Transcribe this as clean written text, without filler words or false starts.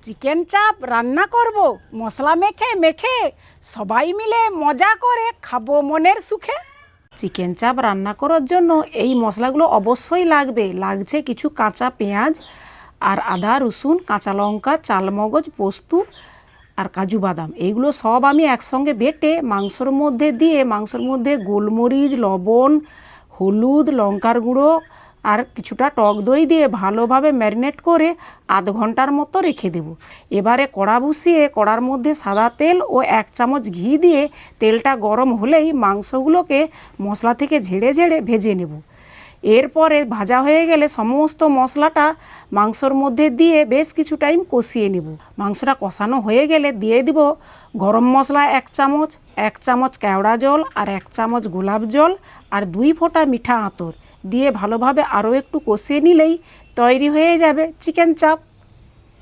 Chicken চাপ রান্না করব মশলা মেখে মেখে সবাই মিলে মজা করে খাবো মনের সুখে। চিকেন চাপ রান্না করার জন্য এই মশলাগুলো অবশ্যই লাগছে কিছু কাঁচা পেঁয়াজ আর আদা রসুন কাঁচা লঙ্কা চালমগজ পোস্ত আর কাজু বাদাম। এইগুলো সব আমি একসঙ্গে বেটে মাংসর মধ্যে দিয়ে মাংসর মধ্যে গোলমরিচ লবণ হলুদ লঙ্কার গুঁড়ো আর কিছুটা টক দই দিয়ে ভালোভাবে ম্যারিনেট করে আধ ঘন্টার মতো রেখে দেব। এবারে কড়া বসিয়ে কড়ার মধ্যে সাদা তেল ও 1 চামচ ঘি দিয়ে তেলটা গরম হলেই মাংসগুলোকে মশলা থেকে ঝেড়ে ঝেড়ে ভেজে নেব। এরপরে ভাজা হয়ে গেলে সমস্ত মশলাটা মাংসর মধ্যে দিয়ে বেশ কিছু টাইম কষিয়ে নেব। মাংসটা কষানো হয়ে গেলে দিয়ে দিব গরম মশলা 1 চামচ 1 চামচ কেওড়া জল আর 1 চামচ গোলাপ জল আর 2 ফোঁটা মিঠা আতর দিয়ে ভালোভাবে আরও একটু কষিয়ে নিলেই তৈরি হয়ে যাবে চিকেন চাপ।